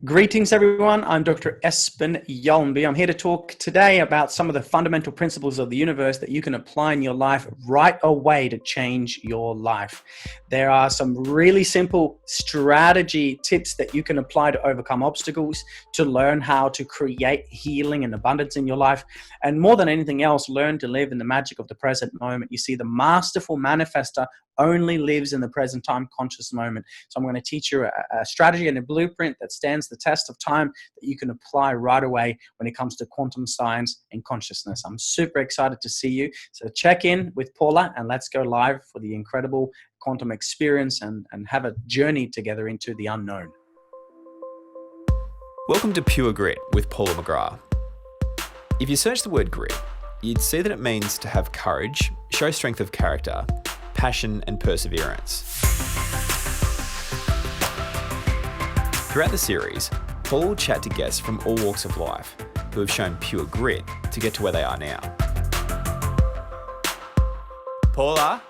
Greetings, everyone. I'm Dr. Espen Hjalmby. I'm here to talk today about some of the fundamental principles of the universe that you can apply in your life right away to change your life. There are some really simple strategy tips that you can apply to overcome obstacles, to learn how to create healing and abundance in your life, and more than anything else, learn to live in the magic of the present moment. You see, the masterful manifester only lives in the present time conscious moment. So I'm going to teach you a strategy and a blueprint that stands the test of time that you can apply right away when it comes to quantum science and consciousness. I'm super excited to see you. So check in with Paula and let's go live for the incredible quantum experience and have a journey together into the unknown. Welcome to Pure Grit with Paula McGrath. If you search the word grit, you'd see that it means to have courage, show strength of character, passion and perseverance. Throughout the series, Paul will chat to guests from all walks of life who have shown pure grit to get to where they are now. Paula,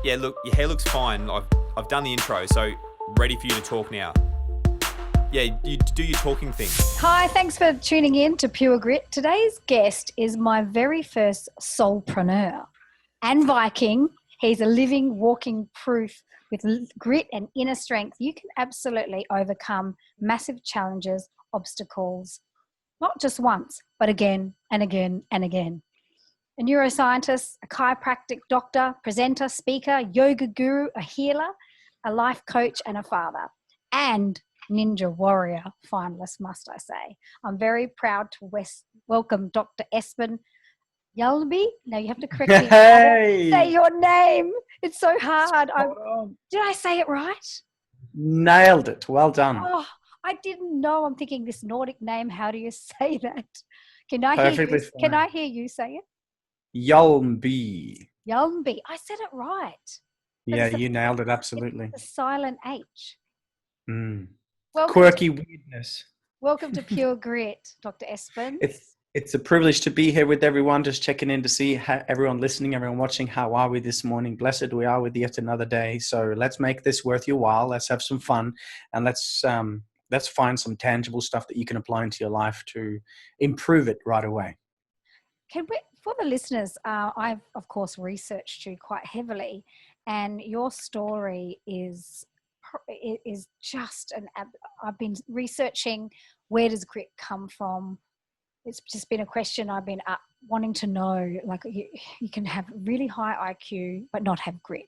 yeah, look, your hair looks fine. I've done the intro, so ready for you to talk now. Yeah, you do your talking thing. Hi, thanks for tuning in to Pure Grit. Today's guest is my very first SoulPrenuer and Viking. He's a living, walking proof with grit and inner strength. You can absolutely overcome massive challenges, obstacles, not just once, but again and again and again. A neuroscientist, a chiropractic doctor, presenter, speaker, yoga guru, a healer, a life coach, and a father. And Ninja Warrior Finalist, must I say. I'm very proud to welcome Dr. Espen Hjalmby. Now you have to correct me. Hey! Say your name. It's so hard. Did I say it right? Nailed it. Well done. Oh, I didn't know. I'm thinking this Nordic name. How do you say that? Can I hear you say it? Hjalmby. Hjalmby. I said it right. Yeah, you nailed it. Absolutely. It's a silent H. Quirky weirdness. Welcome to Pure Grit, Dr. Espen. It's a privilege to be here with everyone, just checking in to see how everyone listening, everyone watching, how are we this morning? Blessed we are with yet another day. So let's make this worth your while. Let's have some fun, and let's find some tangible stuff that you can apply into your life to improve it right away. For the listeners, I've of course researched you quite heavily, and your story is just I've been researching, where does grit come from? It's just been a question I've been wanting to know. Like you can have really high IQ but not have grit.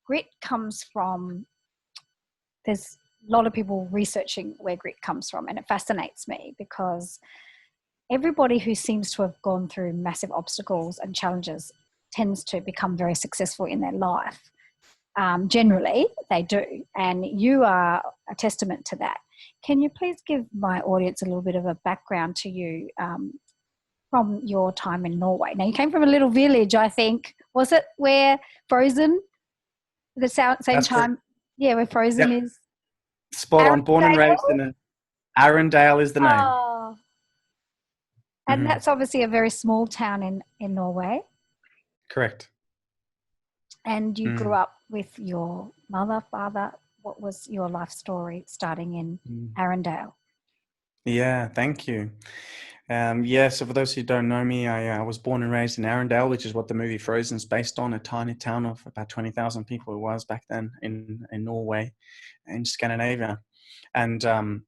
Grit comes from, there's a lot of people researching where grit comes from, and it fascinates me because everybody who seems to have gone through massive obstacles and challenges tends to become very successful in their life. Generally, they do. And you are a testament to that. Can you please give my audience a little bit of a background to you from your time in Norway? Now, you came from a little village, I think. Was it where Frozen, the same That's time? correct. Yeah, where Frozen is. Spot on. Born and raised in Arendal is the name. Oh. And that's obviously a very small town in Norway. Correct. And you grew up with your mother, father. What was your life story starting in Arendal? Yeah, thank you. So for those who don't know me, I was born and raised in Arendal, which is what the movie Frozen is based on, a tiny town of about 20,000 people it was back then in Norway, in Scandinavia. And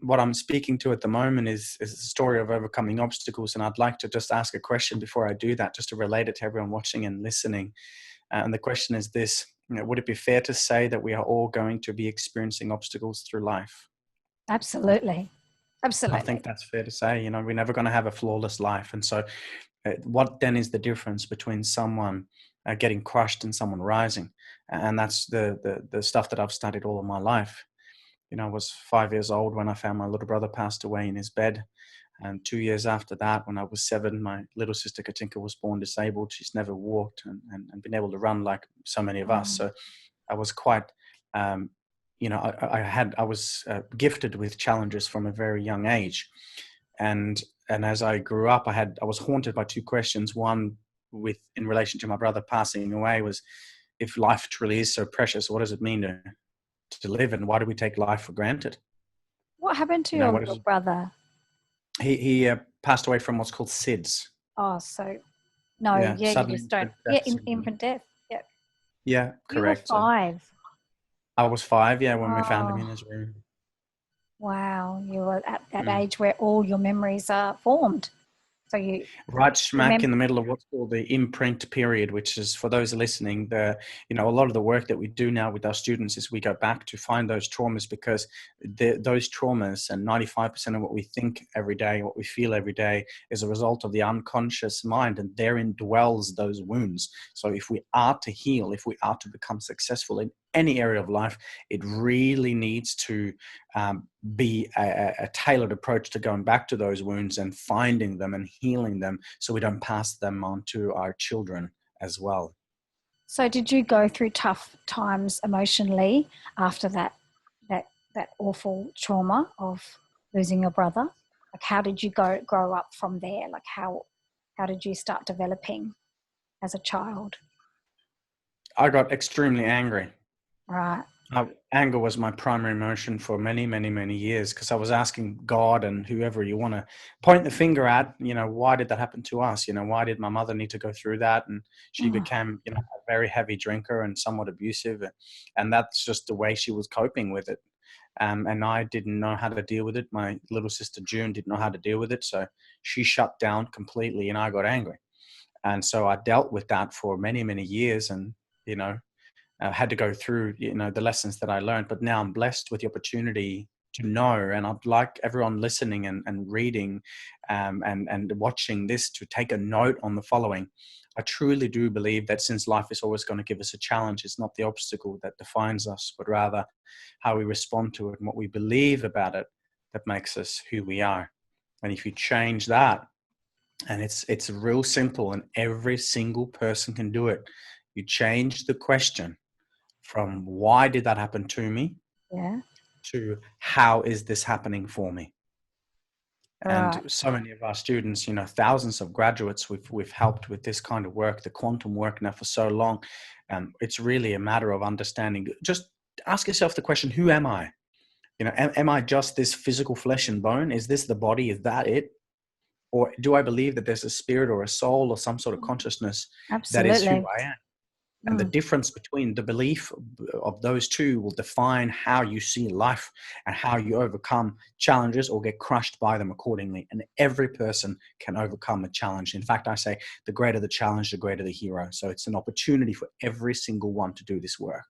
what I'm speaking to at the moment is the story of overcoming obstacles. And I'd like to just ask a question before I do that, just to relate it to everyone watching and listening. And the question is this: would it be fair to say that we are all going to be experiencing obstacles through life? Absolutely. I think that's fair to say. We're never going to have a flawless life. And so what then is the difference between someone getting crushed and someone rising? And that's the stuff that I've studied all of my life. I was 5 years old when I found my little brother passed away in his bed. And 2 years after that, when I was 7, my little sister Katinka was born disabled. She's never walked and been able to run like so many of us. So I was quite, I was gifted with challenges from a very young age. And as I grew up, I was haunted by two questions. One, in relation to my brother passing away, was, if life truly is so precious, what does it mean to live, and why do we take life for granted? What happened to You know your what little is brother? he passed away from what's called SIDS. Oh, so no, Yeah, yeah, you sudden just don't. infant Yeah, death syndrome. infant death. Yeah, Yeah, you were correct. So 5. I was 5, yeah, when we found him Oh, in his room. wow! You were at that Mm. age where all your memories are formed. So you Right smack remember. in the middle of what's called the imprint period, which is, for those listening, a lot of the work that we do now with our students is we go back to find those traumas, because those traumas, and 95% of what we think every day, what we feel every day, is a result of the unconscious mind, and therein dwells those wounds. So if we are to heal, if we are to become successful in any area of life, it really needs to be a tailored approach to going back to those wounds and finding them and healing them, so we don't pass them on to our children as well. So did you go through tough times emotionally after that awful trauma of losing your brother? Like, how did you grow up from there? Like, how did you start developing as a child? I got extremely angry. Right. Anger was my primary emotion for many, many, many years, because I was asking God and whoever you want to point the finger at, why did that happen to us? Why did my mother need to go through that? And she became, a very heavy drinker and somewhat abusive. And that's just the way she was coping with it. And I didn't know how to deal with it. My little sister June didn't know how to deal with it. So she shut down completely and I got angry. And so I dealt with that for many, many years. And, had to go through, the lessons that I learned. But now I'm blessed with the opportunity to know, and I'd like everyone listening and reading and watching this to take a note on the following. I truly do believe that since life is always going to give us a challenge, it's not the obstacle that defines us, but rather how we respond to it and what we believe about it that makes us who we are. And if you change that, and it's real simple, and every single person can do it. You change the question from why did that happen to me, Yeah. to how is this happening for me. Right. And so many of our students, thousands of graduates we've helped with this kind of work, the quantum work, now for so long. It's really a matter of understanding. Just ask yourself the question, who am I? Am I just this physical flesh and bone? Is this the body? Is that it? Or do I believe that there's a spirit or a soul or some sort of consciousness that is who Absolutely. I am? And the difference between the belief of those two will define how you see life and how you overcome challenges or get crushed by them accordingly. And every person can overcome a challenge. In fact, I say the greater the challenge, the greater the hero. So it's an opportunity for every single one to do this work.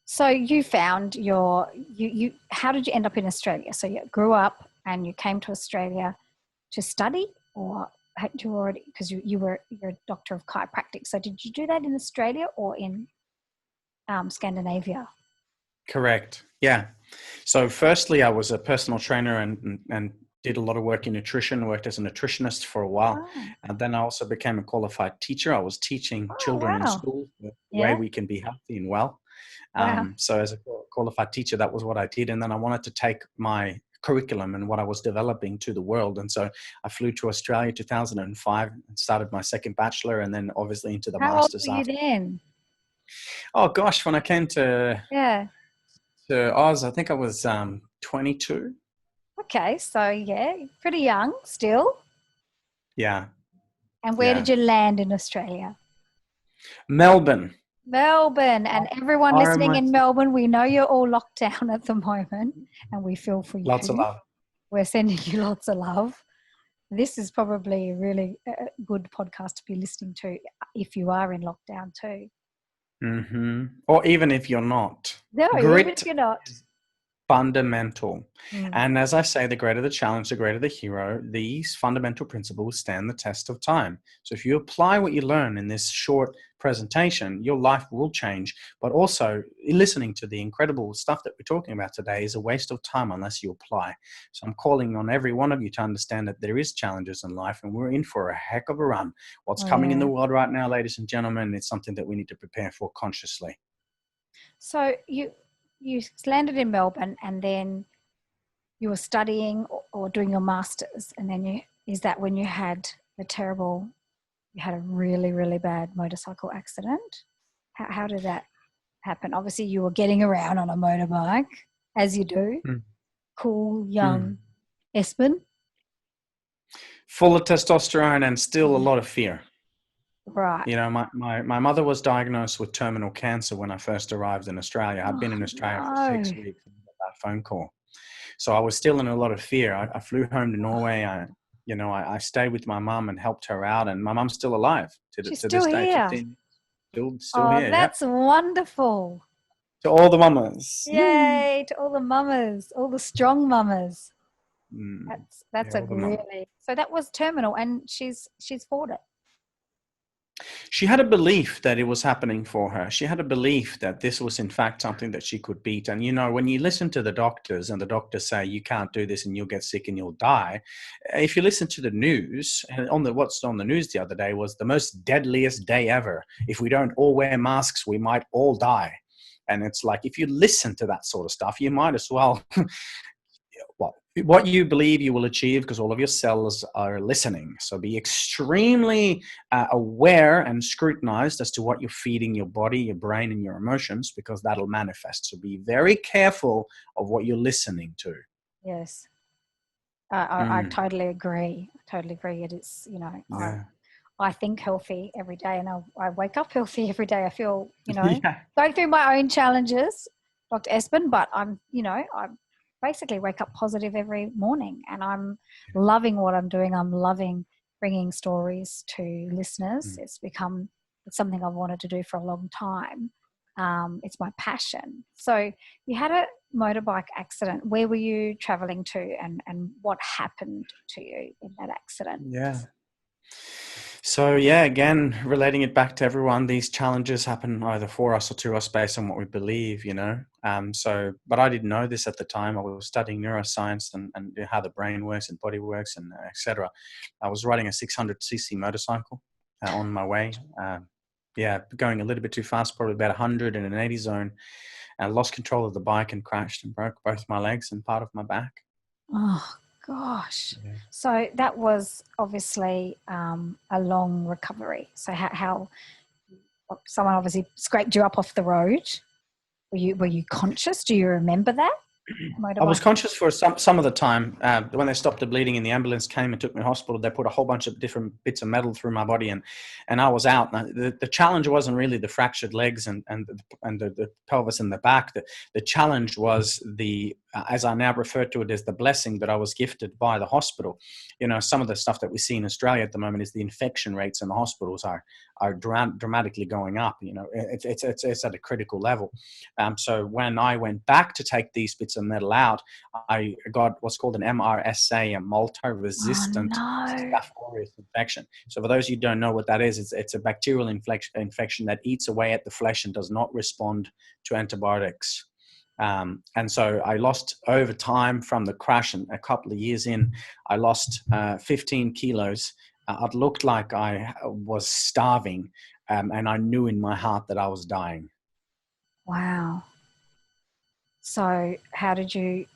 So you found you how did you end up in Australia? So you grew up and you came to Australia to study, or had you already, because you're a doctor of chiropractic. So did you do that in Australia or in Scandinavia? Correct. Yeah. So firstly, I was a personal trainer and did a lot of work in nutrition, worked as a nutritionist for a while. Oh, And then I also became a qualified teacher. I was teaching children in wow. school the way Yeah. we can be healthy and well. Wow. So as a qualified teacher, that was what I did. And then I wanted to take my curriculum and what I was developing to the world. And so I flew to Australia 2005 and started my second bachelor, and then obviously into the How old master's were you after. then? Oh gosh, when I came to Yeah. Oz, I think I was 22. Okay. So yeah, pretty young still. Yeah. And where Yeah. did you land in Australia? Melbourne. Melbourne. And everyone I listening remember, in Melbourne, we know you're all locked down at the moment, and we feel for lots of you. love. We're sending you lots of love. This is probably a really good podcast to be listening to if you are in lockdown too. Or even if you're not. No, even if Grit you're not. is fundamental. And as I say, the greater the challenge, the greater the hero. These fundamental principles stand the test of time. So if you apply what you learn in this short presentation, your life will change. But also, listening to the incredible stuff that we're talking about today is a waste of time unless you apply. So I'm calling on every one of you to understand that there is challenges in life, and we're in for a heck of a run. What's coming in the world right now, ladies and gentlemen, it's something that we need to prepare for consciously. So you landed in Melbourne, and then you were studying or doing your masters, and then is that when you had you had a really, really bad motorcycle accident? How did that happen? Obviously you were getting around on a motorbike, as you do. cool, young Espen? Full of testosterone and still a lot of fear. Right. You know, my mother was diagnosed with terminal cancer when I first arrived in Australia. I'd been in Australia for 6 weeks and got that phone call. So I was still in a lot of fear. I flew home to Norway. I stayed with my mum and helped her out, and my mum's still alive She's to still this day. here. 15, still Oh, here. Yeah. that's wonderful. To all the mamas. Yay to all the mamas, all the strong mamas. That's Yeah, a all the mamas. really, so that was terminal, and she's fought it. She had a belief that it was happening for her. She had a belief that this was in fact something that she could beat. And, you know, when you listen to the doctors and the doctors say you can't do this and you'll get sick and you'll die, if you listen to the news, and what's on the news the other day was the most deadliest day ever. If we don't all wear masks, we might all die. And it's like, if you listen to that sort of stuff, you might as well, what you believe you will achieve, because all of your cells are listening. So be extremely aware and scrutinized as to what you're feeding your body, your brain, and your emotions, because that'll manifest. So be very careful of what you're listening to. Yes. I totally agree. It is, you know, Yeah. I think healthy every day, and I wake up healthy every day. I feel, you know, Yeah. going through my own challenges, Dr. Espen, but I basically wake up positive every morning, and I'm loving what I'm doing. I'm loving bringing stories to listeners. It's something I've wanted to do for a long time. It's my passion. So you had a motorbike accident. Where were you traveling to, and what happened to you in that accident? Yeah. So yeah, again, relating it back to everyone, these challenges happen either for us or to us based on what we believe, you know. But I didn't know this at the time. I was studying neuroscience and how the brain works and body works and etc. I was riding a 600cc motorcycle on my way. Going a little bit too fast, probably about 100 in an 80 zone. I lost control of the bike and crashed and broke both my legs and part of my back. Oh, gosh. Yeah. So that was obviously a long recovery. So how someone obviously scraped you up off the road. Were you conscious? Do you remember that? I was conscious for some of the time. When they stopped the bleeding and the ambulance came and took me to hospital, they put a whole bunch of different bits of metal through my body, and I was out. The challenge wasn't really the fractured legs and the pelvis and the back. The challenge was as I now refer to it, as the blessing that I was gifted by the hospital. You know, some of the stuff that we see in Australia at the moment is the infection rates in the hospitals are dramatically going up. You know, it's at a critical level. So when I went back to take these bits of metal out, I got what's called an MRSA, a multi-resistant Staph aureus infection. So for those of you who don't know what that is, it's a bacterial infection that eats away at the flesh and does not respond to antibiotics. And so I lost over time from the crash, and a couple of years in, I lost 15 kilos. It looked like I was starving, and I knew in my heart that I was dying. Wow. So how did you,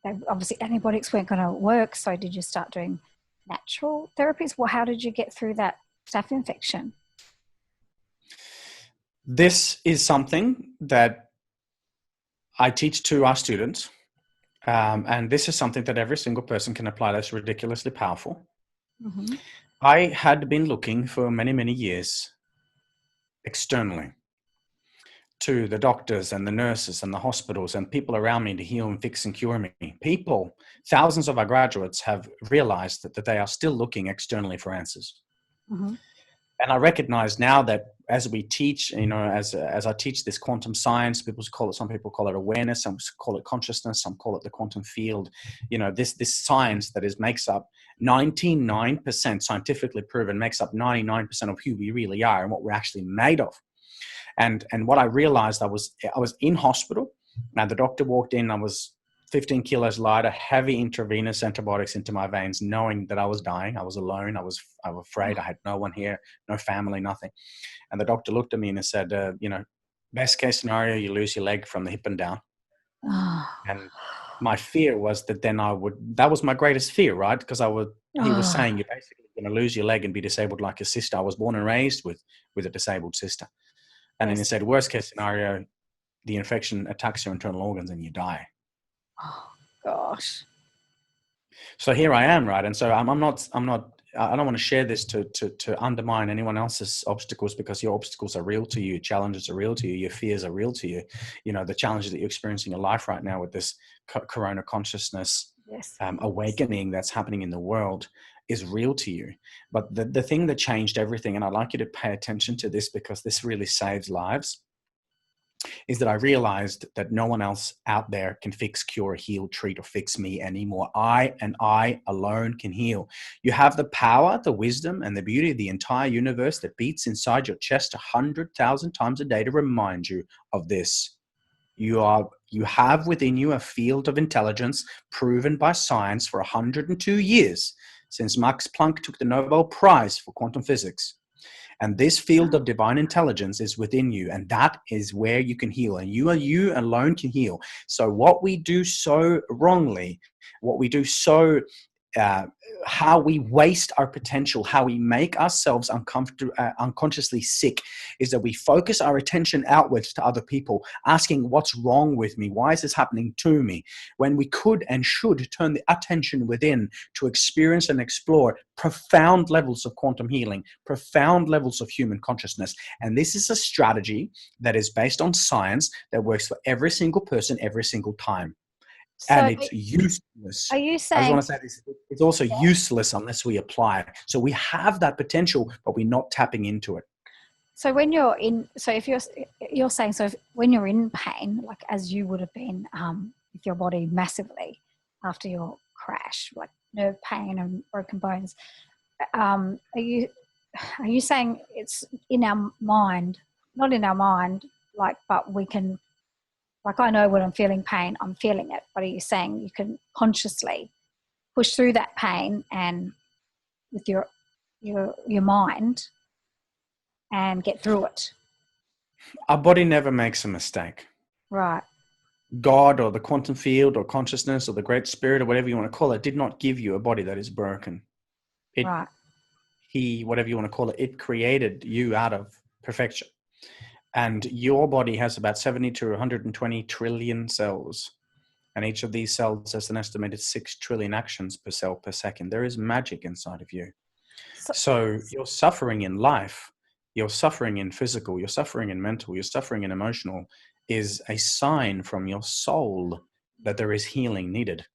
obviously antibiotics weren't going to work, so did you start doing natural therapies? Well, how did you get through that staph infection? This is something that I teach to our students, and this is something that every single person can apply. That's ridiculously powerful. Mm-hmm. I had been looking for many, many years externally to the doctors and the nurses and the hospitals and people around me to heal and fix and cure me. People, thousands of our graduates have realized that they are still looking externally for answers. Mm-hmm. And I recognize now that as we teach, you know, as I teach this quantum science, some people call it awareness, some call it consciousness, some call it the quantum field. You know, this science that makes up 99% scientifically proven, makes up 99% of who we really are and what we're actually made of. And what I realized, I was in hospital. Now the doctor walked in. I was 15 kilos lighter, heavy intravenous antibiotics into my veins, knowing that I was dying. I was alone. I was afraid. I had no one here, no family, nothing. And the doctor looked at me and said, best case scenario, you lose your leg from the hip and down. And my fear was that then that was my greatest fear, right? Because he was saying, you're basically going to lose your leg and be disabled like your sister. I was born and raised with a disabled sister. And then he said, worst case scenario, the infection attacks your internal organs and you die. gosh. So here I am, right? And so I don't want to share this to undermine anyone else's obstacles, because your obstacles are real to you, your challenges are real to you, your fears are real to you. You know, the challenges that you're experiencing in your life right now with this corona consciousness awakening that's happening in the world is real to you. But the thing that changed everything, and I'd like you to pay attention to this because this really saves lives, is that I realized that no one else out there can fix, cure, heal, treat, or fix me anymore. I alone can heal. You have the power, the wisdom, and the beauty of the entire universe that beats inside your chest 100,000 times a day to remind you of this. You have within you a field of intelligence proven by science for 102 years, since Max Planck took the Nobel Prize for quantum physics. And this field of divine intelligence is within you, and that is where you can heal, and you alone can heal. So what we do so wrongly, what we do so how we waste our potential, how we make ourselves unconsciously sick, is that we focus our attention outwards to other people, asking what's wrong with me, why is this happening to me, when we could and should turn the attention within to experience and explore profound levels of quantum healing, profound levels of human consciousness. And this is a strategy that is based on science that works for every single person every single time. So and it's useless. Are you I just saying? want to say this, it's also useless unless we apply it. So we have that potential, but we're not tapping into it. So when you're in, so if you're saying, so if, when you're in pain, like as you would have been with your body massively after your crash, like nerve pain and broken bones, are you saying it's in our mind, not in our mind, like, but we can, like, I know when I'm feeling pain, I'm feeling it, but are you saying you can consciously push through that pain and with your mind and get through it? Our body never makes a mistake. Right. God or the quantum field or consciousness or the great spirit or whatever you want to call it did not give you a body that is broken. Right. Whatever you want to call it, it created you out of perfection. And your body has about 70 to 120 trillion cells. And each of these cells has an estimated 6 trillion actions per cell per second. There is magic inside of you. So you're suffering in life, you're suffering in physical, you're suffering in mental, you're suffering in emotional, is a sign from your soul that there is healing needed.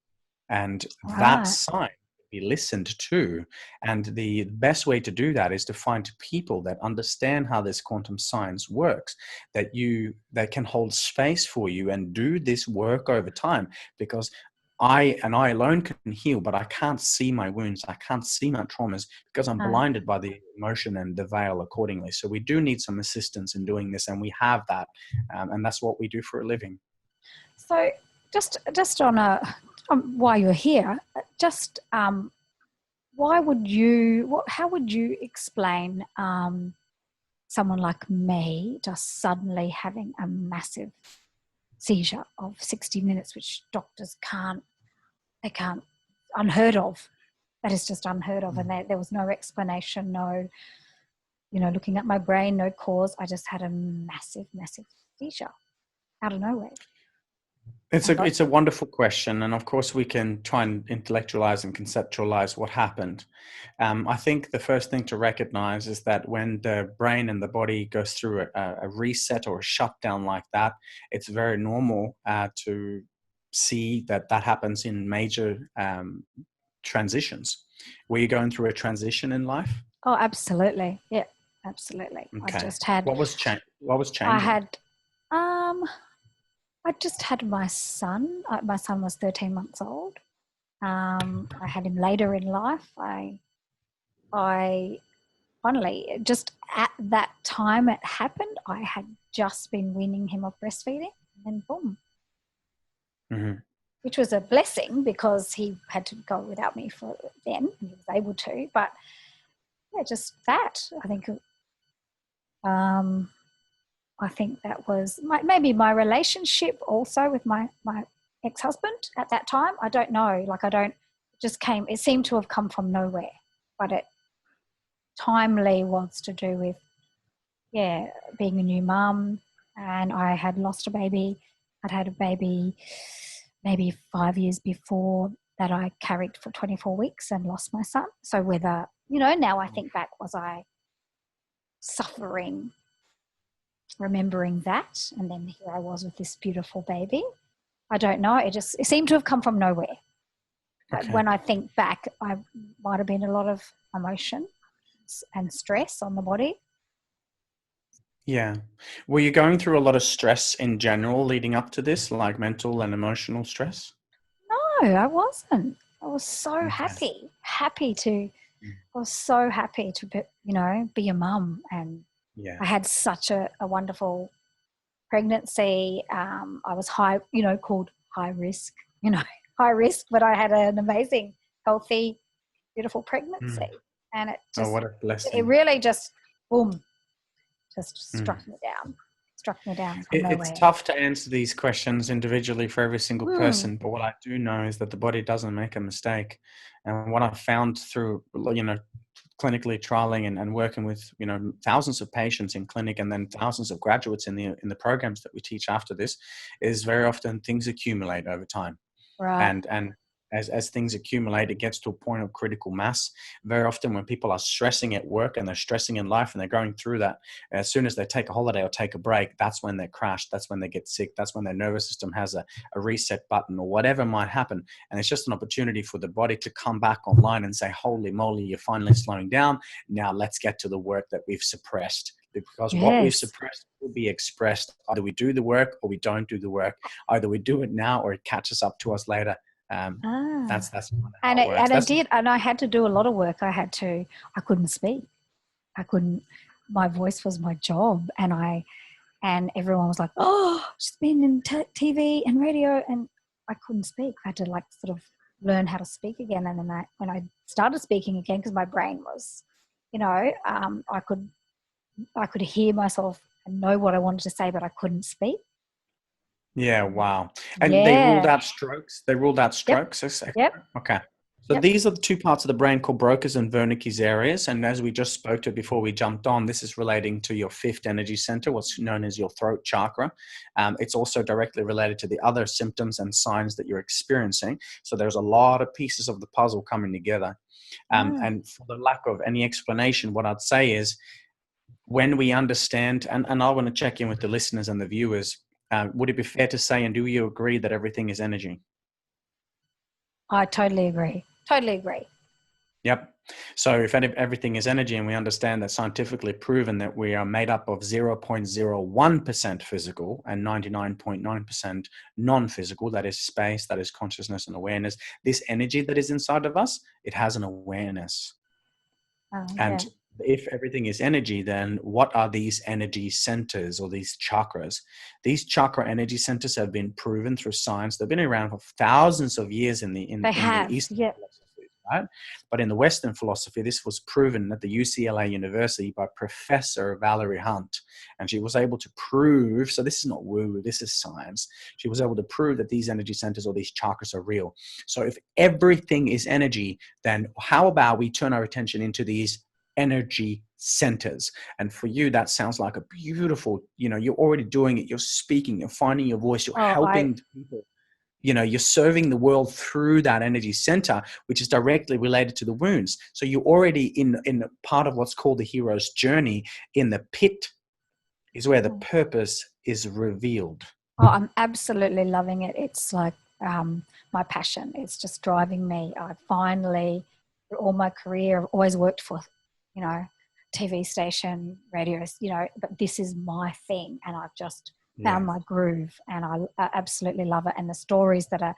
And that sign be listened to. And the best way to do that is to find people that understand how this quantum science works, that can hold space for you and do this work over time. Because I alone can heal, but I can't see my wounds, I can't see my traumas because I'm blinded by the emotion and the veil accordingly. So we do need some assistance in doing this, and we have that, and that's what we do for a living. So just on a while you're here, just how would you explain someone like me just suddenly having a massive seizure of 60 minutes, which doctors can't unheard of. That is just unheard of. And there was no explanation, no, looking at my brain, no cause. I just had a massive, massive seizure out of nowhere. It's a wonderful question, and of course we can try and intellectualize and conceptualize what happened. I think the first thing to recognize is that when the brain and the body goes through a reset or a shutdown like that, it's very normal to see that happens in major transitions. Were you going through a transition in life? Oh, absolutely. Yeah, absolutely. Okay. I just had. What was changing? I just had my son. My son was 13 months old. I had him later in life. I finally, just at that time it happened, I had just been weaning him of breastfeeding, and then boom. Mm-hmm. Which was a blessing because he had to go without me for then, and he was able to. But yeah, just that. I think that was maybe my relationship also with my ex-husband at that time. I don't know. It seemed to have come from nowhere, but it timely was to do with, being a new mum, and I had lost a baby. I'd had a baby maybe 5 years before that, I carried for 24 weeks and lost my son. So whether, now I think back, was I suffering, remembering that, and then here I was with this beautiful baby? I don't know. It seemed to have come from nowhere. Okay. When I think back, I might have been a lot of emotion and stress on the body. Yeah. Were you going through a lot of stress in general leading up to this, like mental and emotional stress? No, I wasn't. I was so Okay. happy to, I was so happy to be a mum. And Yeah. I had such a wonderful pregnancy. I was called high risk, high risk, but I had an amazing, healthy, beautiful pregnancy. And it just, what a blessing. it really just, boom, just struck me down from nowhere. It's tough to answer these questions individually for every single person, but what I do know is that the body doesn't make a mistake. And what I've found through, clinically trialing and working with, thousands of patients in clinic and then thousands of graduates in the programs that we teach after this, is very often things accumulate over time. Right. And as things accumulate, it gets to a point of critical mass. Very often when people are stressing at work and they're stressing in life and they're going through that, as soon as they take a holiday or take a break, that's when they're crashed. That's when they get sick. That's when their nervous system has a reset button or whatever might happen. And it's just an opportunity for the body to come back online and say, holy moly, you're finally slowing down. Now let's get to the work that we've suppressed. Because what we've suppressed will be expressed. Either we do the work or we don't do the work. Either we do it now or it catches up to us later. That's and I did, and I had to do a lot of work. I couldn't speak. My voice was my job, and everyone was like, oh, she's been in TV and radio, and I couldn't speak. I had to sort of learn how to speak again. And then when I started speaking again, because my brain was, I could hear myself and know what I wanted to say, but I couldn't speak. Yeah, wow. And they ruled out strokes? Yep. Okay. So these are the two parts of the brain called Broca's and Wernicke's areas. And as we just spoke to before we jumped on, this is relating to your fifth energy center, what's known as your throat chakra. It's also directly related to the other symptoms and signs that you're experiencing. So there's a lot of pieces of the puzzle coming together. And for the lack of any explanation, what I'd say is when we understand, and I want to check in with the listeners and the viewers, would it be fair to say, and do you agree that everything is energy? I totally agree. Yep. So if everything is energy, and we understand that scientifically proven that we are made up of 0.01% physical and 99.9% non-physical, that is space, that is consciousness and awareness, this energy that is inside of us, it has an awareness. And if everything is energy, then what are these energy centers or these chakras? These chakra energy centers have been proven through science. They've been around for thousands of years in the Eastern philosophy, right? But in the Western philosophy, this was proven at the UCLA University by Professor Valerie Hunt. And she was able to prove, so this is not woo, this is science. She was able to prove that these energy centers or these chakras are real. So if everything is energy, then how about we turn our attention into these energy centers? And for you, that sounds like a beautiful, you're already doing it. You're speaking, you're finding your voice, you're helping people, you're serving the world through that energy center, which is directly related to the wounds. So you're already in part of what's called the hero's journey. In the pit is where the purpose is revealed. Oh, I'm absolutely loving it. It's like my passion. It's just driving me. I finally, through all my career, I've always worked for TV station, radios, but this is my thing, and I've just found my groove, and I absolutely love it. And the stories that are,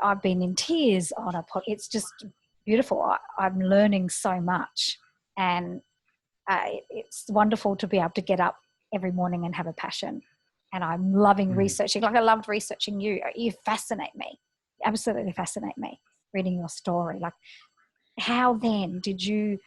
I've been in tears on it's just beautiful. I'm learning so much, and it's wonderful to be able to get up every morning and have a passion. And I'm loving researching. Like I loved researching you. You fascinate me. You absolutely fascinate me. Reading your story, like, how then did you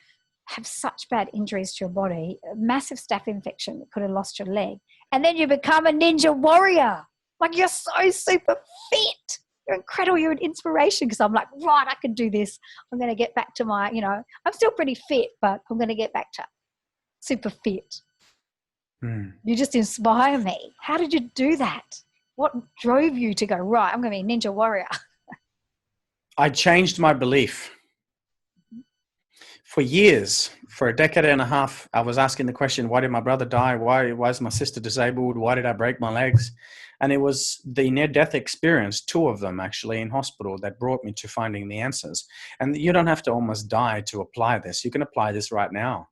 have such bad injuries to your body, a massive staph infection that could have lost your leg, and then you become a ninja warrior? Like, you're so super fit. You're incredible. You're an inspiration, because I'm like, right, I can do this. I'm going to get back to my, I'm still pretty fit, but I'm going to get back to super fit. You just inspire me. How did you do that? What drove you to go, right, I'm going to be a Ninja Warrior? I changed my belief. For years, for a decade and a half, I was asking the question, why did my brother die? Why is my sister disabled? Why did I break my legs? And it was the near-death experience, 2 of them actually in hospital, that brought me to finding the answers. And you don't have to almost die to apply this. You can apply this right now.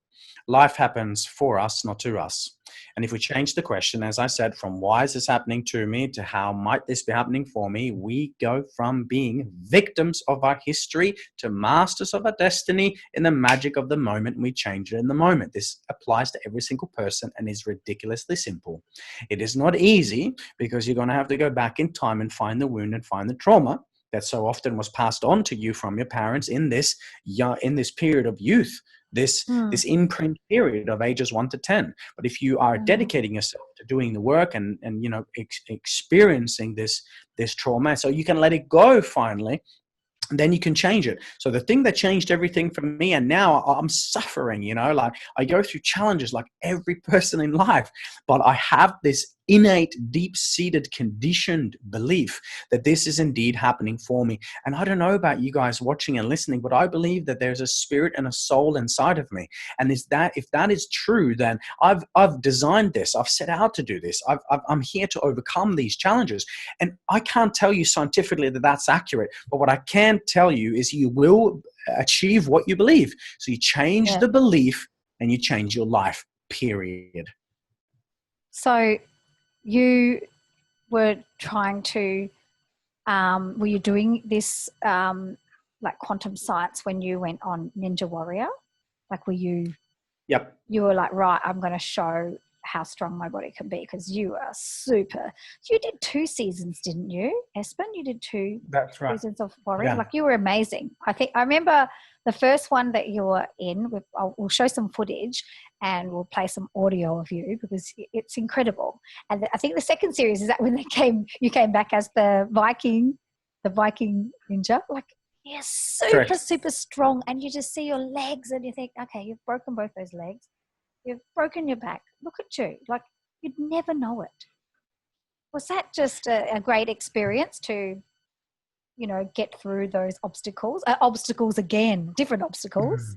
Life happens for us, not to us. And if we change the question, as I said, from why is this happening to me to how might this be happening for me, we go from being victims of our history to masters of our destiny in the magic of the moment. And we change it in the moment. This applies to every single person and is ridiculously simple. It is not easy because you're going to have to go back in time and find the wound and find the trauma that so often was passed on to you from your parents in this period of youth. This imprint period of ages 1 to 10. But if you are dedicating yourself to doing the work and experiencing this trauma, so you can let it go finally, then you can change it. So the thing that changed everything for me, and now I'm suffering, like I go through challenges like every person in life, but I have this innate, deep-seated, conditioned belief that this is indeed happening for me. And I don't know about you guys watching and listening, but I believe that there's a spirit and a soul inside of me. And if that is true, then I've designed this. I've set out to do this. I'm here to overcome these challenges. And I can't tell you scientifically that that's accurate, but what I can tell you is you will achieve what you believe. So you change the belief and you change your life, period. So you were trying to, were you doing this like quantum science when you went on Ninja Warrior? Like were you, Yep. You were like, right, I'm going to show how strong my body can be, because you are super. You did 2 seasons, didn't you, Espen? You did 2 That's right. seasons of Warrior. Yeah. Like you were amazing. I remember the first one that you were in. We'll show some footage and we'll play some audio of you because it's incredible. And I think the second series is that when you came back as the Viking ninja. Like you're super strong, and you just see your legs and you think, okay, you've broken both those legs. You've broken your back. Look at you. Like you'd never know it. Was that just a great experience to, get through those obstacles? Obstacles again, different obstacles.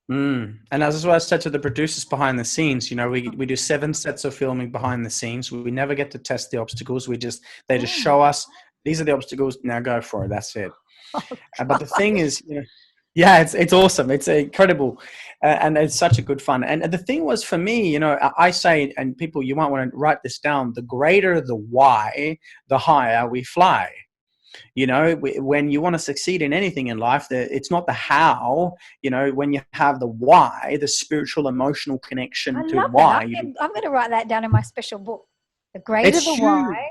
And as I said to the producers behind the scenes, we do 7 sets of filming behind the scenes. We never get to test the obstacles. They just show us, these are the obstacles. Now go for it. That's it. But the thing is, it's awesome. It's incredible. And it's such a good fun. And the thing was for me, I say, and people, you might want to write this down, the greater the why, the higher we fly. When you want to succeed in anything in life, it's not the how. When you have the why, the spiritual, emotional connection to why. I'm going to write that down in my special book. The greater the why.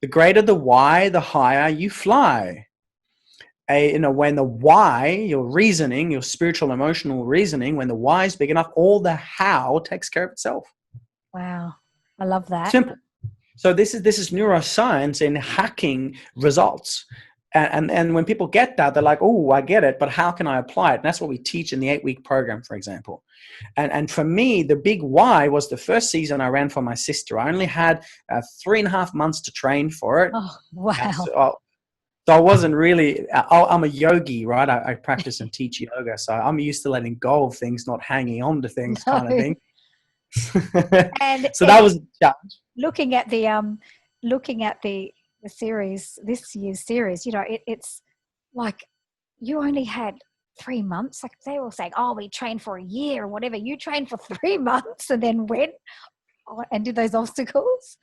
The greater the why, the higher you fly. When the why, your reasoning, your spiritual, emotional reasoning, when the why is big enough, all the how takes care of itself. Wow. I love that. Simple. So this is neuroscience in hacking results. And when people get that, they're like, oh, I get it, but how can I apply it? And that's what we teach in the 8-week program, for example. And for me, the big why was the first season I ran for my sister. I only had 3.5 months to train for it. Oh, wow. So I wasn't really, I'm a yogi, right? I practice and teach yoga. So I'm used to letting go of things, not hanging on to things kind of thing. And so that was a challenge. Looking at the series, this year's series, it's like you only had 3 months. Like they were saying, oh, we trained for a year or whatever. You trained for 3 months and then went and did those obstacles.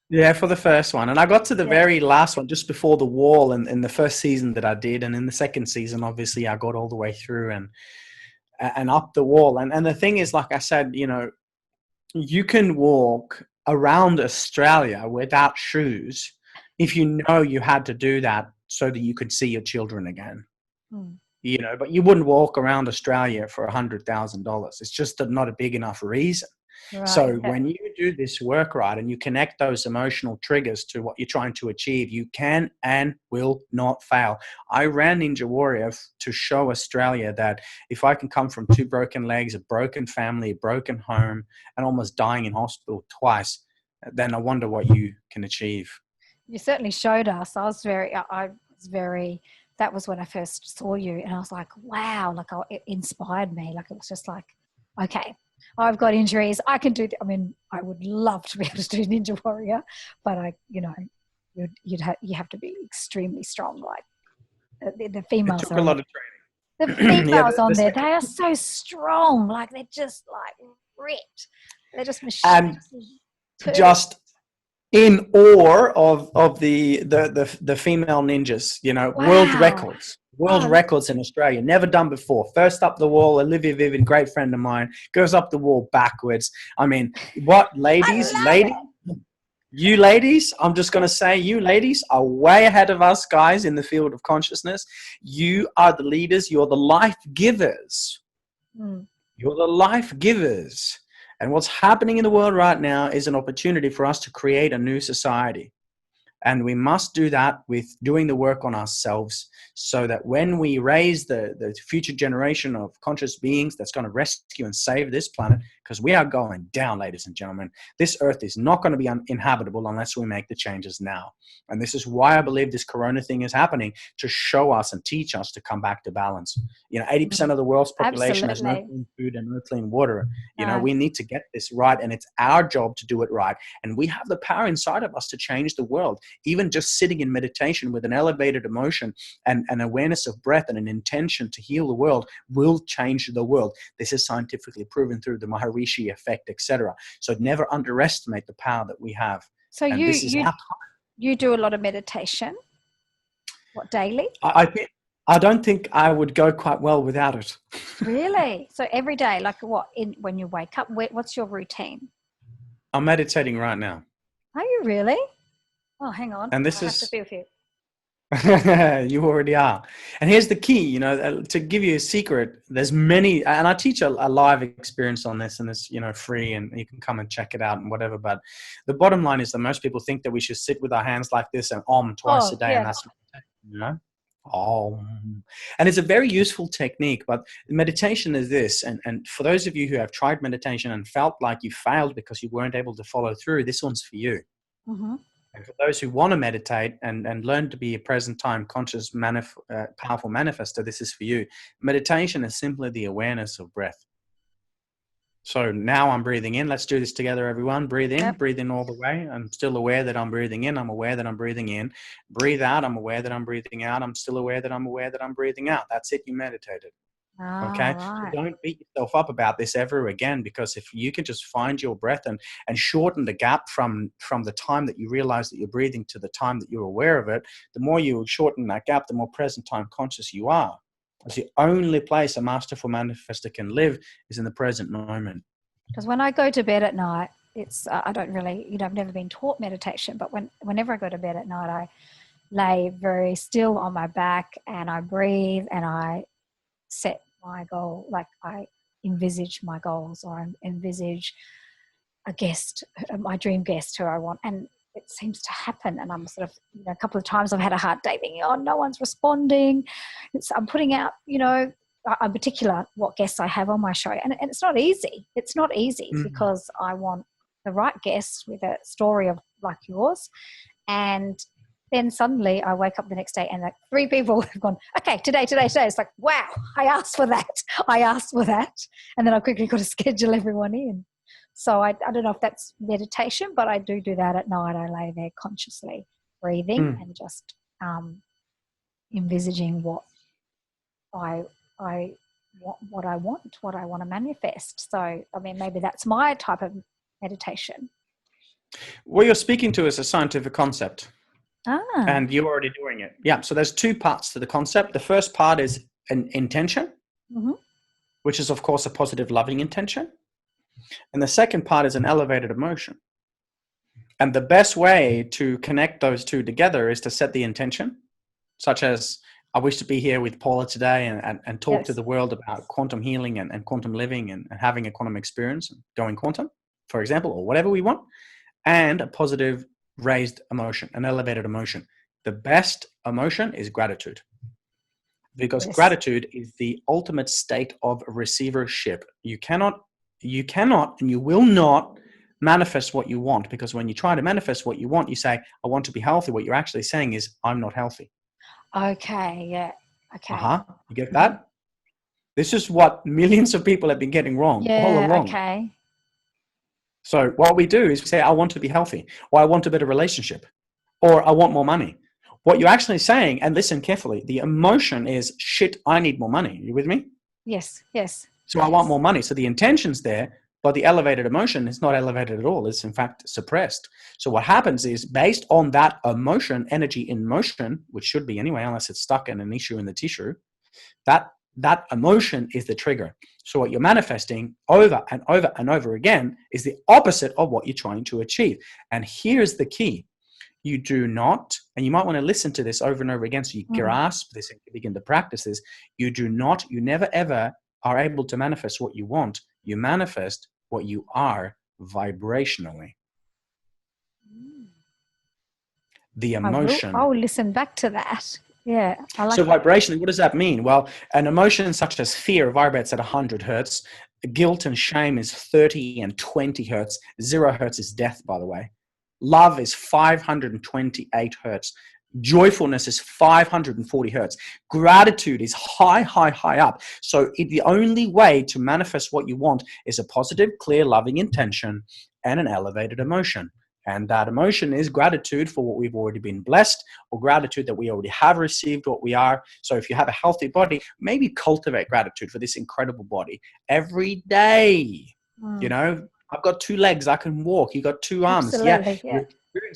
Yeah, for the first one. And I got to the very last one just before the wall in the first season that I did. And in the second season, obviously, I got all the way through and up the wall. And the thing is, like I said, you can walk around Australia without shoes if you know you had to do that so that you could see your children again. But you wouldn't walk around Australia for $100,000. It's just not a big enough reason. Right. So when you do this work right and you connect those emotional triggers to what you're trying to achieve, you can and will not fail. I ran Ninja Warrior to show Australia that if I can come from 2 broken legs, a broken family, a broken home, and almost dying in hospital twice, then I wonder what you can achieve. You certainly showed us. I was very, that was when I first saw you, and I was like, wow, like it inspired me. Like it was just like, okay, I've got injuries. I can do, I mean, I would love to be able to do Ninja Warrior, but you have to be extremely strong. Like the It females took are a on lot of the training. Yeah, females on there. They are so strong. Like they're just like ripped. They're just and machines. just in awe of the female ninjas, world Wow. records in Australia, never done before. First up the wall, Olivia Vivian, great friend of mine, goes up the wall backwards. I mean, what ladies, I love it. you ladies, I'm just going to say, you ladies are way ahead of us guys in the field of consciousness. You are the leaders. You're the life givers. You're the life givers. And what's happening in the world right now is an opportunity for us to create a new society. And we must do that with doing the work on ourselves, so that when we raise the future generation of conscious beings that's going to rescue and save this planet, because we are going down, ladies and gentlemen. This earth is not going to be uninhabitable unless we make the changes now. And this is why I believe this corona thing is happening, to show us and teach us to come back to balance. 80% of the world's population has no clean food and no clean water. We need to get this right, and it's our job to do it right. And we have the power inside of us to change the world. Even just sitting in meditation with an elevated emotion and an awareness of breath and an intention to heal the world will change the world. This is scientifically proven through the Maharishi effect, etc. So never underestimate the power that we have. So you do a lot of meditation? What, daily? I don't think I would go quite well without it. Really? So every day, like what? When you wake up, what's your routine? I'm meditating right now. Are you really? Oh, hang on. And this I have to be with you. You already are. And here's the key, to give you a secret, there's many, and I teach a live experience on this, and it's, free, and you can come and check it out and whatever. But the bottom line is that most people think that we should sit with our hands like this and twice a day. Yeah. And that's, and it's a very useful technique. But meditation is this, and for those of you who have tried meditation and felt like you failed because you weren't able to follow through, this one's for you. Mm-hmm. And for those who want to meditate and learn to be a present time conscious, powerful manifester, this is for you. Meditation is simply the awareness of breath. So now I'm breathing in. Let's do this together, everyone. Breathe in, breathe in all the way. I'm still aware that I'm breathing in. I'm aware that I'm breathing in. Breathe out. I'm aware that I'm breathing out. I'm still aware that I'm aware that I'm breathing out. That's it. You meditated. Okay. Right. So don't beat yourself up about this ever again, because if you can just find your breath and shorten the gap from the time that you realize that you're breathing to the time that you're aware of it, the more you shorten that gap, the more present time conscious you are. It's the only place a masterful manifester can live is in the present moment. Because when I go to bed at night, it's I don't really, I've never been taught meditation, but whenever I go to bed at night, I lay very still on my back and I breathe and I set my goal, like I envisage my goals, or I envisage a guest, my dream guest who I want, and it seems to happen. And I'm sort of, a couple of times I've had a hard day thinking, no one's responding. I'm putting out, in particular, what guests I have on my show, and it's not easy. It's not easy because I want the right guest with a story of like yours, and then suddenly I wake up the next day and like 3 people have gone, okay, today. It's like, wow, I asked for that. And then I quickly got to schedule everyone in. So I don't know if that's meditation, but I do that at night. I lay there consciously breathing and just envisaging what I want to manifest. So, I mean, maybe that's my type of meditation. What you're speaking to is a scientific concept. And you're already doing it. Yeah. So there's 2 parts to the concept. The first part is an intention, which is, of course, a positive, loving intention. And the second part is an elevated emotion. And the best way to connect those 2 together is to set the intention, such as, I wish to be here with Paula today and talk to the world about quantum healing and quantum living and having a quantum experience and going quantum, for example, or whatever we want. And a positive, raised emotion, an elevated emotion. The best emotion is gratitude, because gratitude is the ultimate state of receivership. You cannot and you will not manifest what you want, because when you try to manifest what you want, you say, I want to be healthy. What you're actually saying is, I'm not healthy. Okay. Yeah. Okay. You get that? This is what millions of people have been getting wrong all Yeah. along. Okay. So what we do is we say, I want to be healthy, or I want a better relationship, or I want more money. What you're actually saying, and listen carefully, the emotion is, shit, I need more money. You with me? Yes. Yes. So I want more money. So the intention's there, but the elevated emotion is not elevated at all. It's in fact suppressed. So what happens is, based on that emotion, energy in motion, which should be anyway, unless it's stuck in an issue in the tissue, that emotion is the trigger. So what you're manifesting over and over and over again is the opposite of what you're trying to achieve. And here's the key. You do not, and you might want to listen to this over and over again so you grasp this and begin to practice this. You never ever are able to manifest what you want. You manifest what you are vibrationally. The emotion. I'll listen back to that. Yeah. I like so that. vibrationally, what does that mean? Well, an emotion such as fear vibrates at 100 hertz. Guilt and shame is 30 and 20 hertz. 0 hertz is death, by the way. Love is 528 hertz. Joyfulness is 540 hertz. Gratitude is high up. So the only way to manifest what you want is a positive, clear, loving intention and an elevated emotion. And that emotion is gratitude for what we've already been blessed, or gratitude that we already have received what we are. So if you have a healthy body, maybe cultivate gratitude for this incredible body every day. You know, I've got 2 legs, I can walk. You got 2 arms. Absolutely, yeah.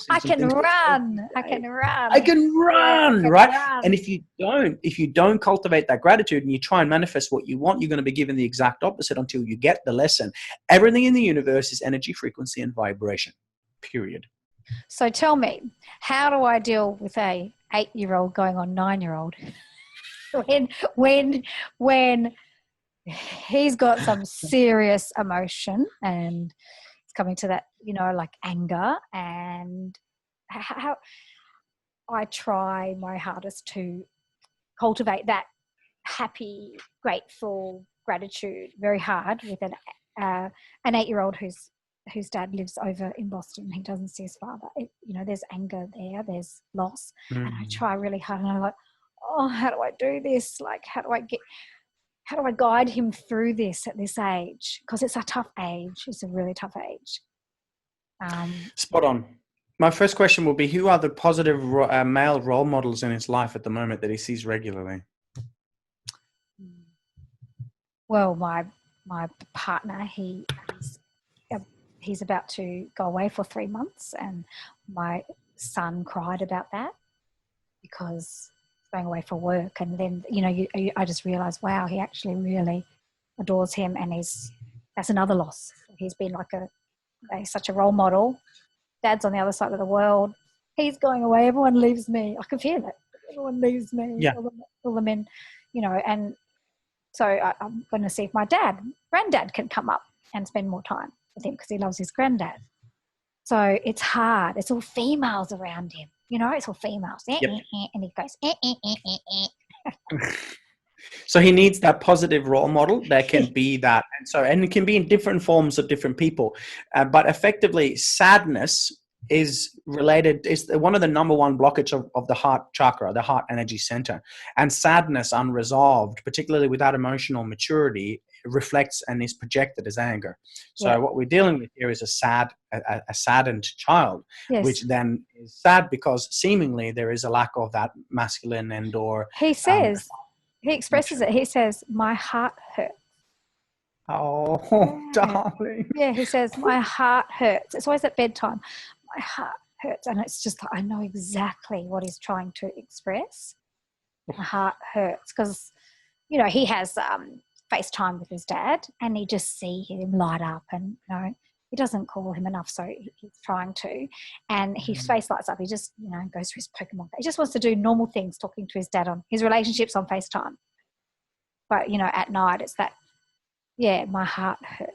I can run. Right? And if you don't cultivate that gratitude and you try and manifest what you want, you're going to be given the exact opposite until you get the lesson. Everything in the universe is energy, frequency, and vibration. Period. So tell me, how do I deal with a 8-year-old going on 9-year-old when he's got some serious emotion and it's coming to that, like anger, and how I try my hardest to cultivate that happy, grateful gratitude very hard with an 8-year-old whose dad lives over in Boston. He doesn't see his father. There's anger there, there's loss. And I try really hard, and I'm like, oh, how do I do this? Like, how do I guide him through this at this age? Because it's a tough age. It's a really tough age. Spot on. My first question will be, who are the positive male role models in his life at the moment that he sees regularly? Well, my partner, he's about to go away for 3 months, and my son cried about that because he's going away for work. And then, I just realized, wow, he actually really adores him, and that's another loss. He's been such a role model. Dad's on the other side of the world. He's going away. Everyone leaves me. I can feel it. Everyone leaves me. Yeah. All the men, and so I'm going to see if my granddad can come up and spend more time with him because he loves his granddad. So it's hard. It's all females around him. It's all females. Yep. And he goes, So he needs that positive role model. There can be that. And it can be in different forms of different people. But effectively, sadness is one of the number one blockage of the heart chakra, the heart energy center. And sadness unresolved, particularly without emotional maturity, reflects and is projected as anger. So what we're dealing with here is a saddened child, yes. which then is sad because seemingly there is a lack of that masculine and/or. He says, he expresses it. He says, my heart hurts. Oh, darling. Yeah, he says, my heart hurts. It's always at bedtime. My heart hurts. And it's just like, I know exactly what he's trying to express. My heart hurts because, he has FaceTime with his dad, and he just see him light up, and he doesn't call him enough, so he's trying to, and his face lights up. He just goes through his Pokemon. He just wants to do normal things, talking to his dad on his relationships on FaceTime. But at night it's that, my heart hurts,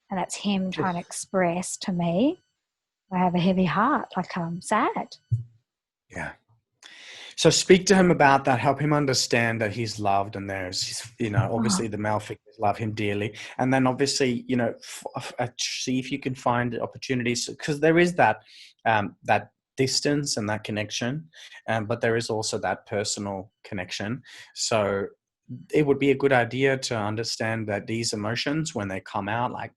and that's him trying to express to me, I have a heavy heart, like I'm sad. Yeah. So speak to him about that. Help him understand that he's loved, and there's, obviously the male figures love him dearly. And then obviously, see if you can find opportunities, because there is that distance and that connection, but there is also that personal connection. So it would be a good idea to understand that these emotions, when they come out, like,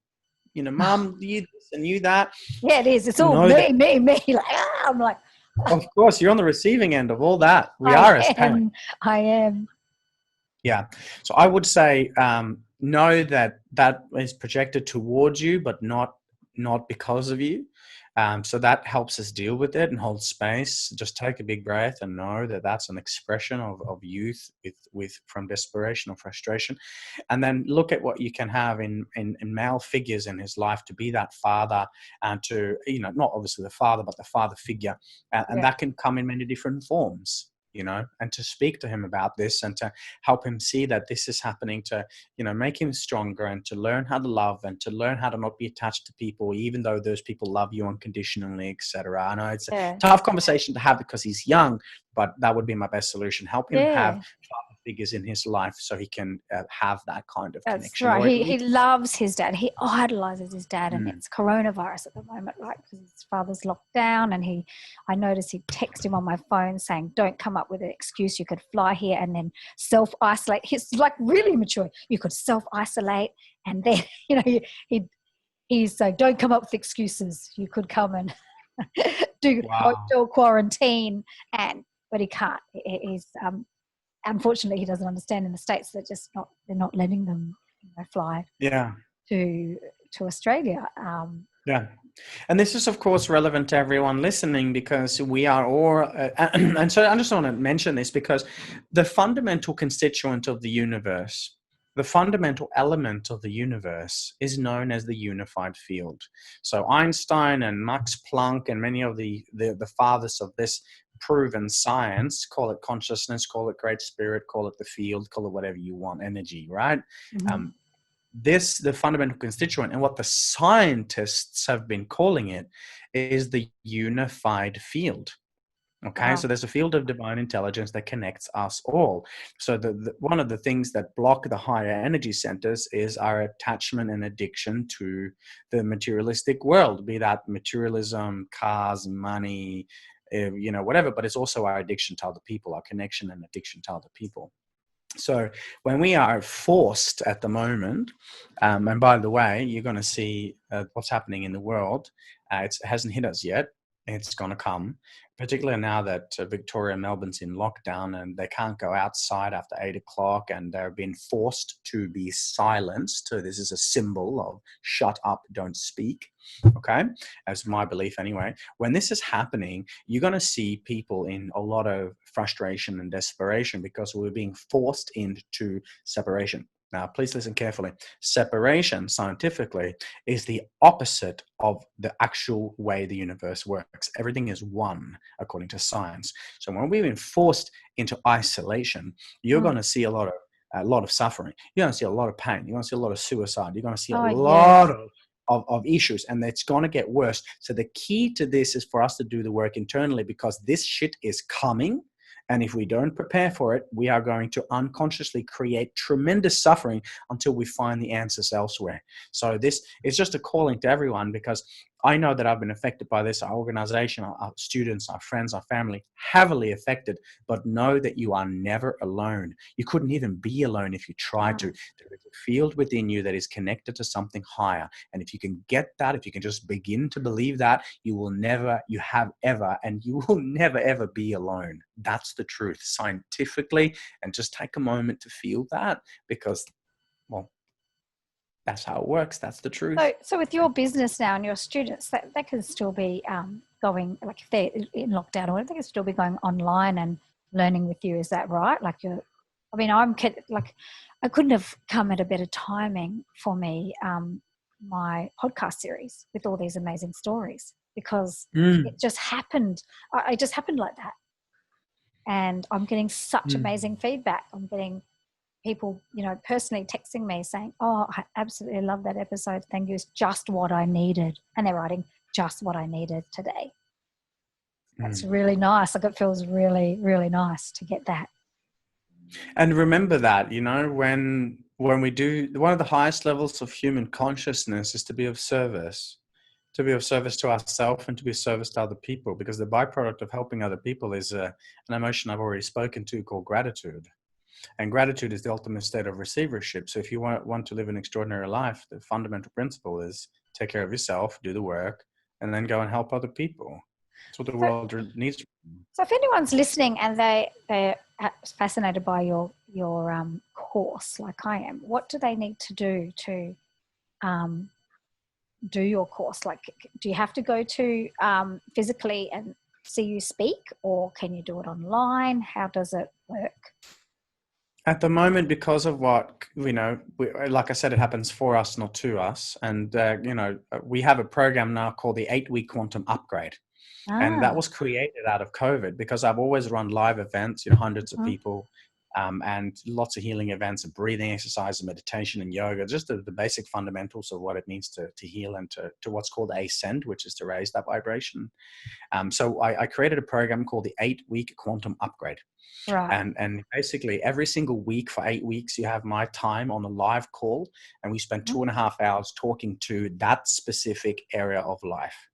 Mom, you this and you that. Yeah, it is. It's all me. Like, I'm like, of course, you're on the receiving end of all that. We I are as parents. I am. Yeah. So I would say know that is projected towards you, but not because of you. So that helps us deal with it and hold space. Just take a big breath and know that that's an expression of youth from desperation or frustration. And then look at what you can have in male figures in his life to be that father, and to, not obviously the father, but the father figure. And that can come in many different forms. And to speak to him about this and to help him see that this is happening, to, make him stronger, and to learn how to love, and to learn how to not be attached to people, even though those people love you unconditionally, etc. I know it's a tough conversation to have because he's young, but that would be my best solution. Help him have father figures in his life so he can have that kind of connection. That's right. He loves his dad. He idolizes his dad, and it's coronavirus at the moment, right? Because his father's locked down, and I noticed he texted him on my phone saying, "Don't come up with an excuse. You could fly here and then self-isolate." He's like really mature. You could self-isolate, and then he's so, "Don't come up with excuses. You could come and do hotel quarantine," but he can't. He's unfortunately, he doesn't understand. In the States, they're not letting them fly to Australia. And this is, of course, relevant to everyone listening, because we are all, and so I just want to mention this, because the fundamental constituent of the universe, the fundamental element of the universe, is known as the unified field. So Einstein and Max Planck and many of the fathers of this proven science, call it consciousness, call it great spirit, call it the field, call it whatever you want, energy, right? The fundamental constituent, and what the scientists have been calling it, is the unified field. Okay, so there's a field of divine intelligence that connects us all. So one of the things that block the higher energy centers is our attachment and addiction to the materialistic world, be that materialism, cars, money, whatever, but it's also our addiction to other people, our connection and addiction to other people. So when we are forced at the moment, and by the way, you're going to see what's happening in the world. It hasn't hit us yet. It's going to come, particularly now that Victoria and Melbourne's in lockdown and they can't go outside after 8 o'clock, and they're being forced to be silenced. So this is a symbol of shut up, don't speak. Okay, as my belief anyway. When this is happening, you're going to see people in a lot of frustration and desperation because we're being forced into separation. Now, please listen carefully. Separation, scientifically, is the opposite of the actual way the universe works. Everything is one, according to science. So when we've been forced into isolation, you're going to see a lot of suffering. You're going to see a lot of pain. You're going to see a lot of suicide. You're going to see a lot of issues, and it's going to get worse. So the key to this is for us to do the work internally, because this shit is coming. And if we don't prepare for it, we are going to unconsciously create tremendous suffering until we find the answers elsewhere. So this is just a calling to everyone, because I know that I've been affected by this. Our organization, our students, our friends, our family, heavily affected, but know that you are never alone. You couldn't even be alone if you tried to. There is a field within you that is connected to something higher. And if you can get that, if you can just begin to believe that, you will never ever be alone. That's the truth scientifically. And just take a moment to feel that, because, well, that's how it works. That's the truth. So with your business now and your students, that can still be going, like if they're in lockdown, or they can still be going online and learning with you. Is that right? I couldn't have come at a better timing for me, my podcast series with all these amazing stories, because it just happened. It just happened like that. And I'm getting such amazing feedback. I'm getting people, personally texting me saying, "Oh, I absolutely love that episode. Thank you. It's just what I needed." And they're writing, "Just what I needed today." That's really nice. Like, it feels really, really nice to get that. And remember that, you know, when we do, one of the highest levels of human consciousness is to be of service. To be of service to ourselves and to be of service to other people, because the byproduct of helping other people is an emotion I've already spoken to called gratitude. And gratitude is the ultimate state of receivership. So if you want to live an extraordinary life, the fundamental principle is take care of yourself, do the work, and then go and help other people. That's what the world needs. So if anyone's listening and they're fascinated by your course, like I am, what do they need to do to do your course? Like, do you have to go to physically and see you speak, or can you do it online? How does it work? At the moment, because of what, you know, like I said, it happens for us, not to us. And, you know, we have a program now called the 8-week Quantum Upgrade. And that was created out of COVID, because I've always run live events, you know, hundreds of people, and lots of healing events and breathing exercises, meditation and yoga, just the basic fundamentals of what it means to heal and to what's called ascend, which is to raise that vibration. So I created a program called the 8-week Quantum Upgrade. Right. And basically every single week for 8 weeks, you have my time on a live call, and we spend 2.5 hours talking to that specific area of life.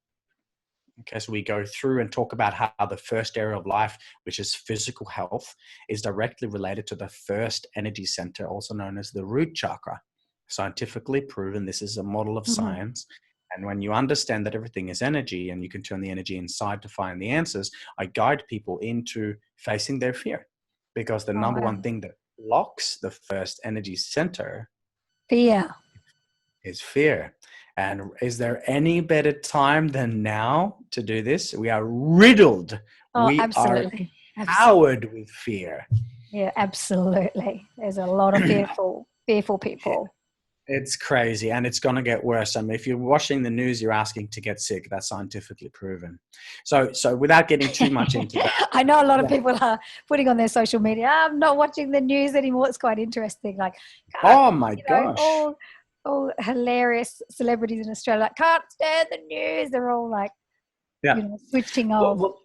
Okay, so we go through and talk about how the first area of life, which is physical health, is directly related to the first energy center, also known as the root chakra. Scientifically proven, this is a model of science. And when you understand that everything is energy and you can turn the energy inside to find the answers, I guide people into facing their fear. Because the number one thing that blocks the first energy center is fear. And is there any better time than now to do this? We are riddled. We are empowered with fear. Yeah, absolutely. There's a lot of fearful people. It's crazy, and it's going to get worse. I mean, if you're watching the news, you're asking to get sick. That's scientifically proven. So without getting too much into that. I know a lot of people are putting on their social media, I'm not watching the news anymore. It's quite interesting. Like, oh my gosh. All hilarious celebrities in Australia, like, can't stand the news. They're all like, you know, switching off. Well,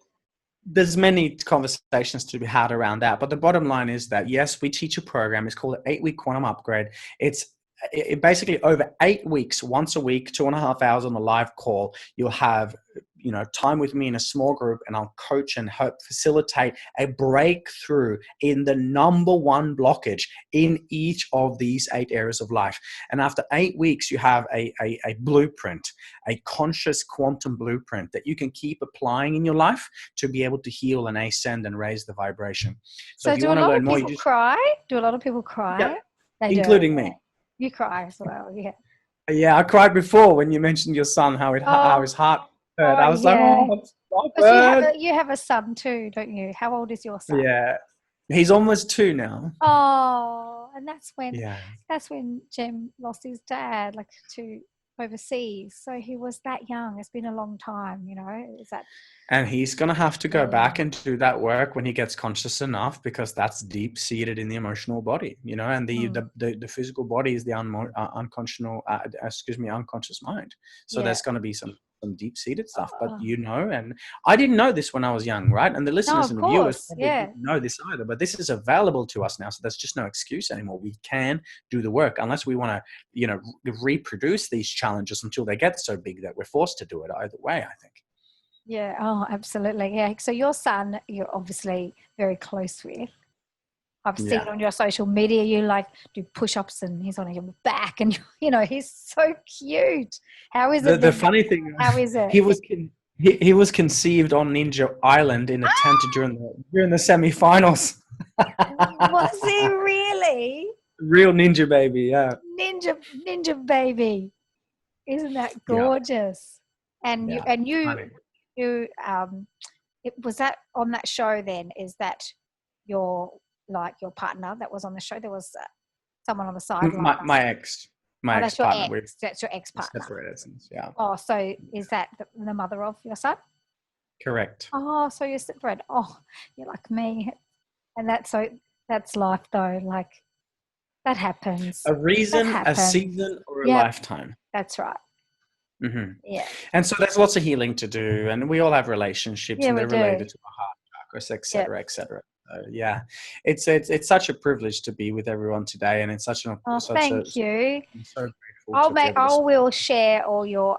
there's many conversations to be had around that. But the bottom line is that, yes, we teach a program. It's called an 8-week Quantum Upgrade. It basically over 8 weeks, once a week, 2.5 hours on a live call, you'll have, you know, time with me in a small group, and I'll coach and help facilitate a breakthrough in the number one blockage in each of these 8 areas of life. And after 8 weeks, you have a blueprint, a conscious quantum blueprint that you can keep applying in your life to be able to heal and ascend and raise the vibration. So if you do a want to lot learn of more, people cry? Do a lot of people cry? Yeah, they including do. me. You cry as well, yeah. Yeah, I cried before when you mentioned your son, how his heart hurt. I was like, you have a son too, don't you? How old is your son? Yeah, he's almost 2 now. Oh, and that's when Jem lost his dad, like, to overseas. So he was that young. It's been a long time, you know. And he's going to have to go back and do that work when he gets conscious enough, because that's deep seated in the emotional body, you know, and the physical body is the unconscious mind. So there's going to be some deep seated stuff, but you know, and I didn't know this when I was young, right? And the listeners and viewers probably didn't know this either, but this is available to us now. So there's just no excuse anymore. We can do the work, unless we want to, you know, reproduce these challenges until they get so big that we're forced to do it. Either way, I think. Yeah. Oh, absolutely. Yeah. So your son, you're obviously very close with. I've seen on your social media, you like do push-ups and he's on your back, and you know, he's so cute. How is it? The funny thing, how is it? He was conceived on Ninja Island in a tent during the semi-finals. Was he really? Real ninja baby, yeah. Ninja baby. Isn't that gorgeous? Yeah. And you was that on that show then? Is that your partner that was on the show? There was someone on the side. My ex. That's your ex. That's your ex-partner. Separated since, yeah. Oh, so is that the mother of your son? Correct. Oh, so you're separated. Oh, you're like me. And that's life though. Like, that happens. A reason, a season, or a lifetime. That's right. Mm-hmm. Yeah. And so there's lots of healing to do, and we all have relationships, Yeah, and we they're do. related to our heart chakras, Yeah. etc., etc. Yeah, it's such a privilege to be with everyone today, and it's such an Oh, thank you. I'm so grateful to be able to I will share all your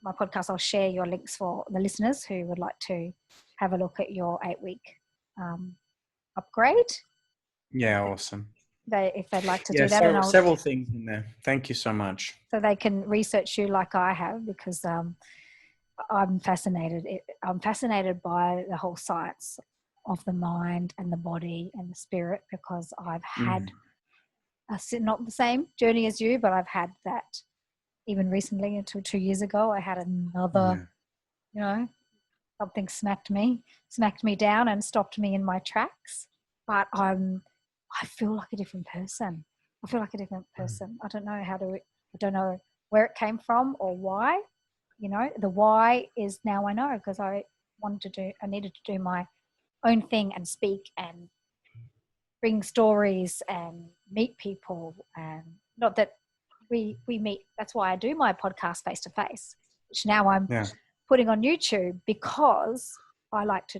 my podcast. I'll share your links for the listeners who would like to have a look at your 8-week upgrade. Yeah, awesome. If they'd like to Yeah, do that, and several things in there. Thank you so much. so they can research you like I have, because I'm fascinated. I'm fascinated by the whole science of the mind and the body and the spirit, because I've had not the same journey as you, but I've had that even recently. Until 2 years ago, I had another, something smacked me down and stopped me in my tracks. But I feel like a different person. I don't know I don't know where it came from or why. The why is now I know, because I needed to do my own thing and speak and bring stories and meet people. And not that we meet, that's why I do my podcast face to face, which now I'm putting on YouTube, because I like to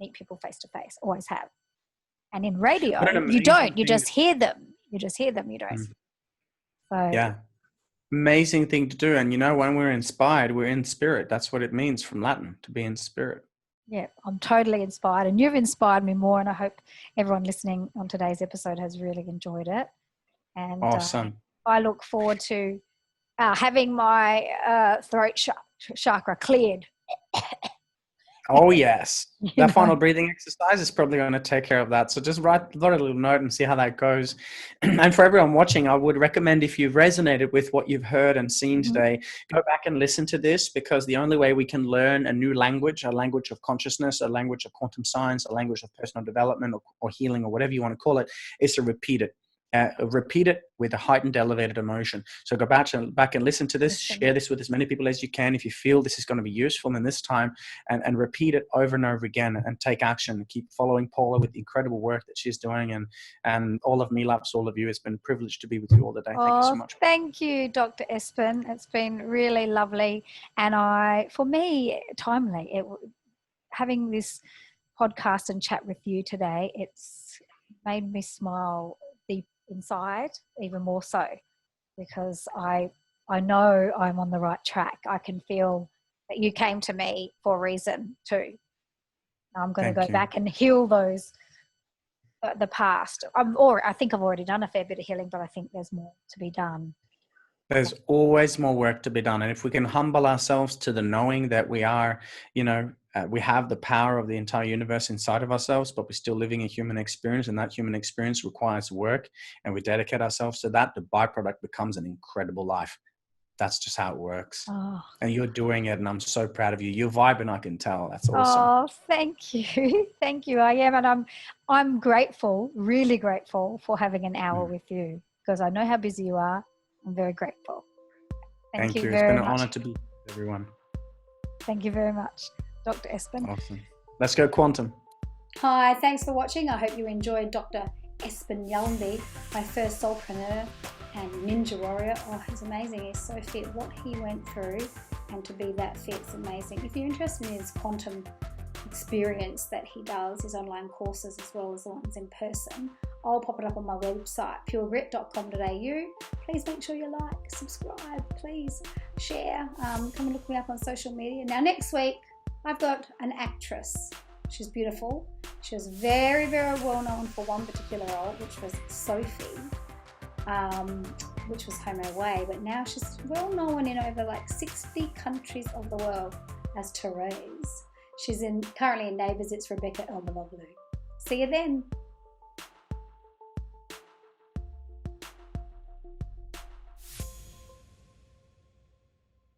meet people face to face, always have. And in radio, you don't, you just hear them. You don't. So yeah. Amazing thing to do. And when we're inspired, we're in spirit. That's what it means from Latin, to be in spirit. Yeah, I'm totally inspired, and you've inspired me more, and I hope everyone listening on today's episode has really enjoyed it. And awesome. I look forward to having my throat chakra cleared. Oh, yes. That final breathing exercise is probably going to take care of that. So just write a little note and see how that goes. And for everyone watching, I would recommend, if you've resonated with what you've heard and seen today, go back and listen to this, because the only way we can learn a new language, a language of consciousness, a language of quantum science, a language of personal development or healing, or whatever you want to call it, is to repeat it. Repeat it with a heightened, elevated emotion. So go back and listen to this. Share this with as many people as you can if you feel this is going to be useful in this time, and repeat it over and over again, and take action. Keep following Paula with the incredible work that she's doing, and all of me loves all of you. It's been a privilege to be with you all today. Thank you so much. Thank you, Dr. Espen. It's been really lovely, and for me, timely. Having this podcast and chat with you today, it's made me smile deep inside, even more so, because I know I'm on the right track. I can feel that you came to me for a reason too. I'm going to go back and heal those the past. I think I've already done a fair bit of healing, but I think there's more to be done. There's always more work to be done. And if we can humble ourselves to the knowing that we are, we have the power of the entire universe inside of ourselves, but we're still living a human experience, and that human experience requires work, and we dedicate ourselves to that, the byproduct becomes an incredible life. That's just how it works. And you're doing it, and I'm so proud of you. You're vibing, I can tell. That's awesome. Oh, thank you. Thank you. I am. And I'm grateful, really grateful, for having an hour with you, because I know how busy you are. I'm very grateful. Thank you very much. It's been an honor to be with everyone. Thank you very much, Dr. Espen. Awesome. Let's go quantum. Hi, thanks for watching. I hope you enjoyed Dr. Espen Hjalmby, my first SoulPrenuer and Ninja Warrior. Oh, he's amazing. He's so fit. What he went through, and to be that fit is amazing. If you're interested in his Quantum Experience that he does, his online courses as well as the ones in person, I'll pop it up on my website, puregrit.com.au. Please make sure you like, subscribe, please share. Come and look me up on social media. Now next week, I've got an actress. She's beautiful. She was very, very well known for one particular role, which was Sophie, which was Home and Away. But now she's well known in over 60 countries of the world as Therese. She's currently in Neighbours. It's Rebecca Elmanoglu. See you then.